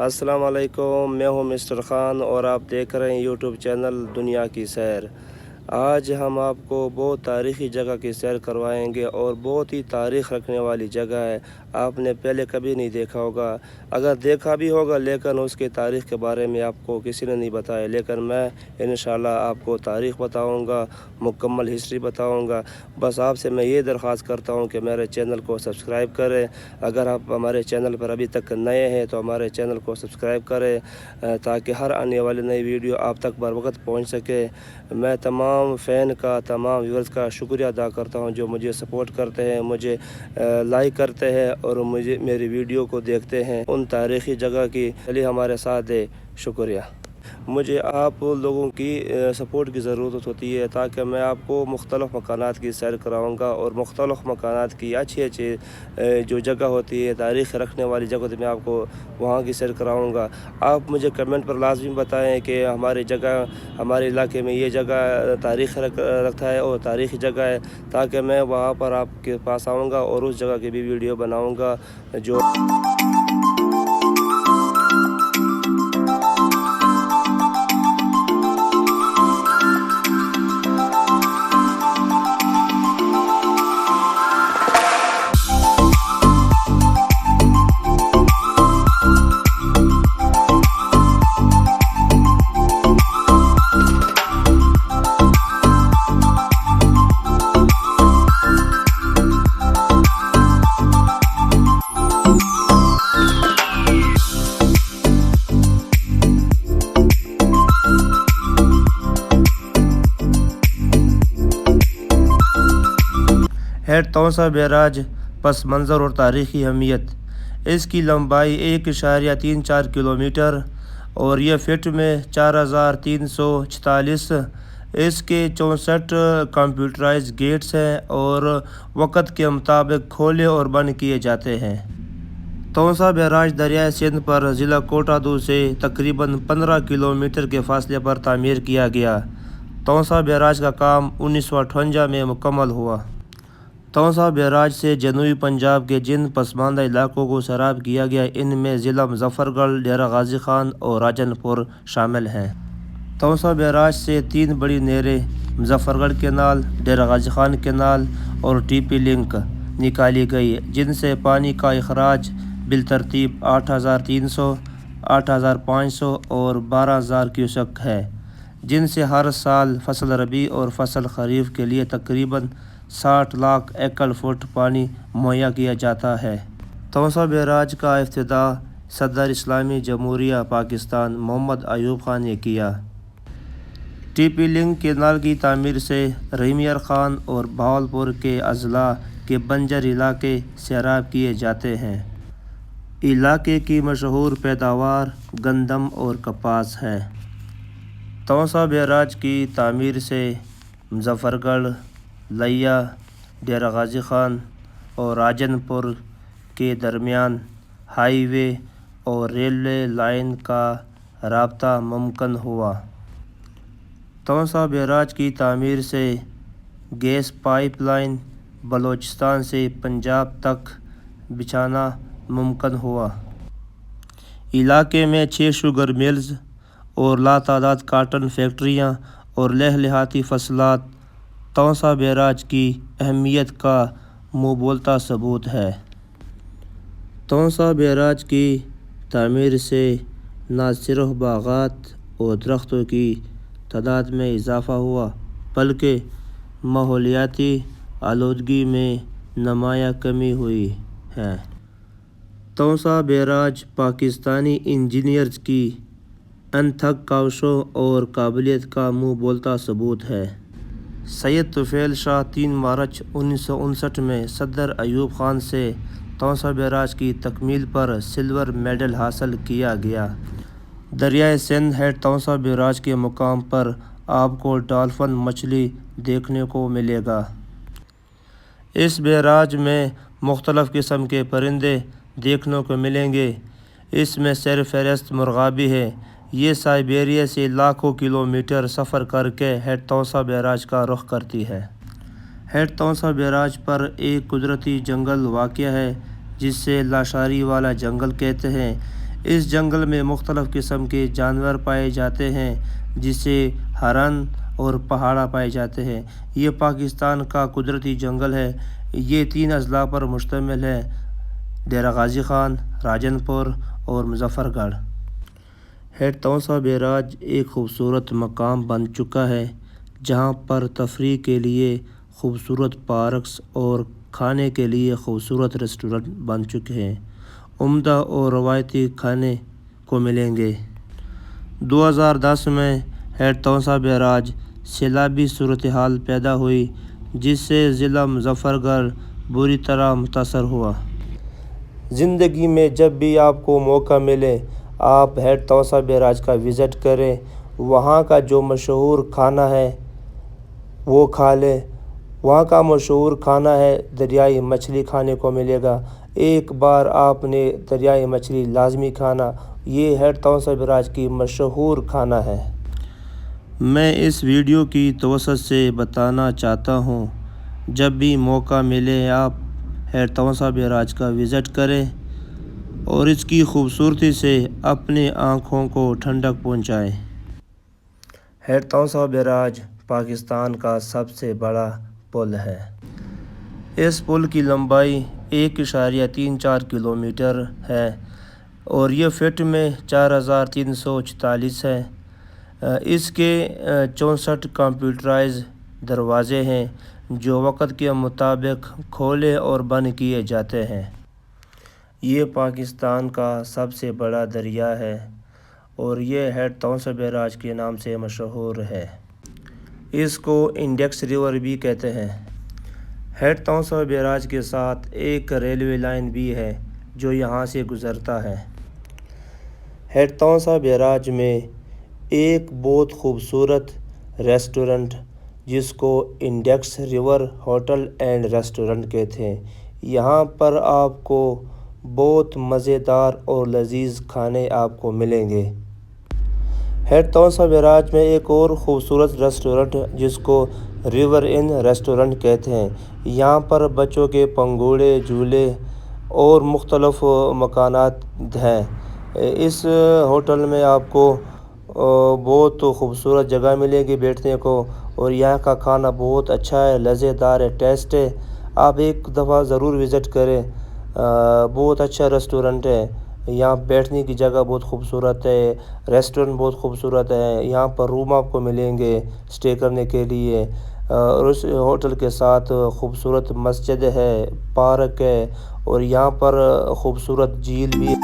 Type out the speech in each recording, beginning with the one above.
السلام علیکم، میں ہوں مسٹر خان اور آپ دیکھ رہے ہیں یوٹیوب چینل دنیا کی سیر۔ آج ہم آپ کو بہت تاریخی جگہ کی سیر کروائیں گے اور بہت ہی تاریخ رکھنے والی جگہ ہے۔ آپ نے پہلے کبھی نہیں دیکھا ہوگا، اگر دیکھا بھی ہوگا لیکن اس کے تاریخ کے بارے میں آپ کو کسی نے نہیں بتایا، لیکن میں انشاءاللہ آپ کو تاریخ بتاؤں گا، مکمل ہسٹری بتاؤں گا۔ بس آپ سے میں یہ درخواست کرتا ہوں کہ میرے چینل کو سبسکرائب کریں۔ اگر آپ ہمارے چینل پر ابھی تک نئے ہیں تو ہمارے چینل کو سبسکرائب کریں تاکہ ہر آنے والی نئی ویڈیو آپ تک بر وقت پہنچ سکے۔ میں تمام فین کا، تمام ویورز کا شکریہ ادا کرتا ہوں جو مجھے سپورٹ کرتے ہیں، مجھے لائک کرتے ہیں اور مجھے میری ویڈیو کو دیکھتے ہیں۔ ان تاریخی جگہ کی چلیے ہمارے ساتھ ہے، شکریہ۔ مجھے آپ لوگوں کی سپورٹ کی ضرورت ہوتی ہے تاکہ میں آپ کو مختلف مکانات کی سیر کراؤں گا اور مختلف مکانات کی اچھی جو جگہ ہوتی ہے، تاریخ رکھنے والی جگہ ہوتی ہے، میں آپ کو وہاں کی سیر کراؤں گا۔ آپ مجھے کمنٹ پر لازمی بتائیں کہ ہماری جگہ، ہمارے علاقے میں یہ جگہ تاریخ رکھتا ہے اور تاریخی جگہ ہے، تاکہ میں وہاں پر آپ کے پاس آؤں گا اور اس جگہ کی بھی ویڈیو بناؤں گا جو ہیڈ تونسا بیراج پس منظر اور تاریخی اہمیت۔ اس کی لمبائی 1.34 کلومیٹر اور یہ فٹ میں 4346۔ اس کے 64 کمپیوٹرائز گیٹس ہیں اور وقت کے مطابق کھولے اور بند کیے جاتے ہیں۔ تونسا بیراج دریائے سندھ پر ضلع کوٹا دو سے تقریباً 15 کلومیٹر کے فاصلے پر تعمیر کیا گیا۔ تونسا بیراج کا کام 1958 میں مکمل ہوا۔ تونسا بیراج سے جنوبی پنجاب کے جن پسماندہ علاقوں کو سیراب کیا گیا، ان میں ضلع مظفر گڑھ، ڈیرہ غازی خان اور راجن پور شامل ہیں۔ تونسا بیراج سے 3 بڑی نہریں مظفر گڑھ کینال، ڈیرہ غازی خان کینال اور ٹی پی لنک نکالی گئی، جن سے پانی کا اخراج بالترتیب 8300، 8500 اور 12000 کیوسک ہے، جن سے ہر سال فصل ربیع اور فصل خریف کے لیے تقریباً 60 لاکھ ایکڑ فٹ پانی مہیا کیا جاتا ہے۔ تونسا بیراج کا افتتاح صدر اسلامی جمہوریہ پاکستان محمد ایوب خان نے کیا۔ ٹی پی لنک کینال کی تعمیر سے رحیمیار خان اور بہاولپور کے اضلاع کے بنجر علاقے سیراب کیے جاتے ہیں۔ علاقے کی مشہور پیداوار گندم اور کپاس ہے۔ تونسا بیراج کی تعمیر سے مظفر گڑھ، لیا، ڈیرہ غازی خان اور راجن پور کے درمیان ہائی وے اور ریلوے لائن کا رابطہ ممکن ہوا۔ تونسا بیراج کی تعمیر سے گیس پائپ لائن بلوچستان سے پنجاب تک بچھانا ممکن ہوا۔ علاقے میں 6 شوگر ملز اور لاتعداد کاٹن فیکٹریاں اور لہلہاتی فصلات تونسا بیراج کی اہمیت کا منہ بولتا ثبوت ہے۔ تونسا بیراج کی تعمیر سے نہ صرف باغات اور درختوں کی تعداد میں اضافہ ہوا بلکہ ماحولیاتی آلودگی میں نمایاں کمی ہوئی ہے۔ تونسا بیراج پاکستانی انجینئرز کی انتھک کاوشوں اور قابلیت کا منہ بولتا ثبوت ہے۔ سید طفیل شاہ 3 مارچ 1959 میں صدر ایوب خان سے تونسا بیراج کی تکمیل پر سلور میڈل حاصل کیا گیا۔ دریائے سندھ ہیڈ تونسا بیراج کے مقام پر آپ کو ڈالفن مچھلی دیکھنے کو ملے گا۔ اس بیراج میں مختلف قسم کے پرندے دیکھنے کو ملیں گے۔ اس میں سر فہرست مرغاں بھی ہے۔ یہ سائبیریا سے لاکھوں کلومیٹر سفر کر کے ہیڈ تونسا بیراج کا رخ کرتی ہے۔ ہیڈ تونسا بیراج پر ایک قدرتی جنگل واقع ہے جسے لاشاری والا جنگل کہتے ہیں۔ اس جنگل میں مختلف قسم کے جانور پائے جاتے ہیں جسے ہرن اور پہاڑا پائے جاتے ہیں۔ یہ پاکستان کا قدرتی جنگل ہے۔ یہ 3 اضلاع پر مشتمل ہے: ڈیرہ غازی خان، راجن پور اور مظفر گڑھ۔ ہیڈ تونسا بیراج ایک خوبصورت مقام بن چکا ہے جہاں پر تفریح کے لیے خوبصورت پارکس اور کھانے کے لیے خوبصورت ریسٹورنٹ بن چکے ہیں۔ عمدہ اور روایتی کھانے کو ملیں گے۔ 2010 میں ہیڈ تونسا بیراج سیلابی صورتحال پیدا ہوئی جس سے ضلع مظفر گڑھ بری طرح متاثر ہوا۔ زندگی میں جب بھی آپ کو موقع ملے آپ ہیڈ تونسا بیراج کا وزٹ کریں، وہاں کا جو مشہور کھانا ہے وہ کھا لیں۔ وہاں کا مشہور کھانا ہے دریائی مچھلی کھانے کو ملے گا۔ ایک بار آپ نے دریائی مچھلی لازمی کھانا، یہ ہیڈ تونسا بیراج کی مشہور کھانا ہے۔ میں اس ویڈیو کی توسط سے بتانا چاہتا ہوں جب بھی موقع ملے آپ ہیڈ تونسا بیراج کا وزٹ کریں اور اس کی خوبصورتی سے اپنی آنکھوں کو ٹھنڈک پہنچائیں۔ ہیڈ تونسا بیراج پاکستان کا سب سے بڑا پل ہے۔ اس پل کی لمبائی 1.34 کلومیٹر ہے اور یہ فٹ میں 4346 ہے۔ اس کے 64 کمپیوٹرائز دروازے ہیں جو وقت کے مطابق کھولے اور بند کیے جاتے ہیں۔ یہ پاکستان کا سب سے بڑا دریا ہے اور یہ ہیڈ تونسا بیراج کے نام سے مشہور ہے۔ اس کو انڈیکس ریور بھی کہتے ہیں۔ ہیڈ تونسا بیراج کے ساتھ ایک ریلوے لائن بھی ہے جو یہاں سے گزرتا ہے۔ ہیڈ تونسا بیراج میں ایک بہت خوبصورت ریسٹورنٹ جس کو index river hotel and restaurant کہتے ہیں، یہاں پر آپ کو بہت مزیدار اور لذیذ کھانے آپ کو ملیں گے۔ ہیڈ تونسا بیراج میں ایک اور خوبصورت ریسٹورنٹ جس کو ریور ان ریسٹورنٹ کہتے ہیں، یہاں پر بچوں کے پنگوڑے، جھولے اور مختلف مکانات ہیں۔ اس ہوٹل میں آپ کو بہت خوبصورت جگہ ملے گی بیٹھنے کو اور یہاں کا کھانا بہت اچھا ہے، لذیذدار ہے، ٹیسٹ ہے۔ آپ ایک دفعہ ضرور وزٹ کریں۔ بہت اچھا ریسٹورنٹ ہے، یہاں بیٹھنے کی جگہ بہت خوبصورت ہے، ریسٹورنٹ بہت خوبصورت ہے، یہاں پر روم آپ کو ملیں گے اسٹے کرنے کے لیے اور اس ہوٹل کے ساتھ خوبصورت مسجد ہے، پارک ہے اور یہاں پر خوبصورت جھیل بھی ہے۔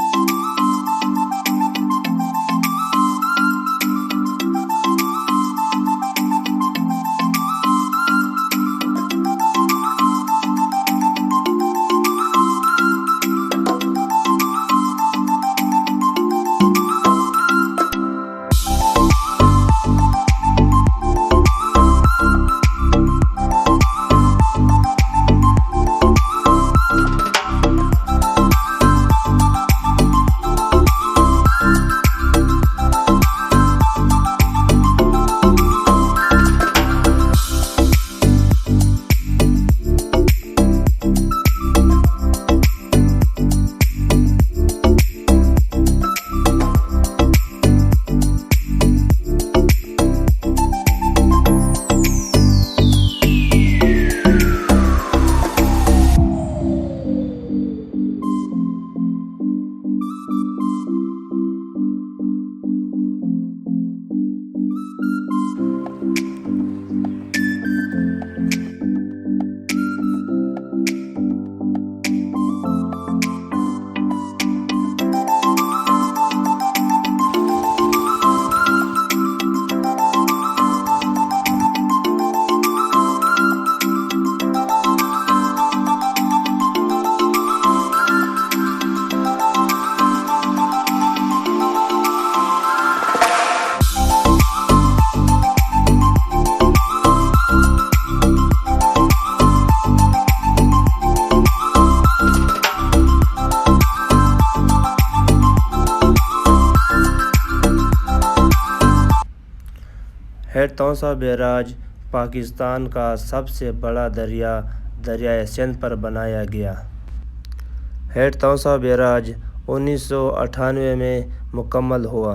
ہیڈ تونسا بیراج پاکستان کا سب سے بڑا دریا دریائے سندھ پر بنایا گیا۔ ہیڈ تونسا بیراج 1998 میں مکمل ہوا۔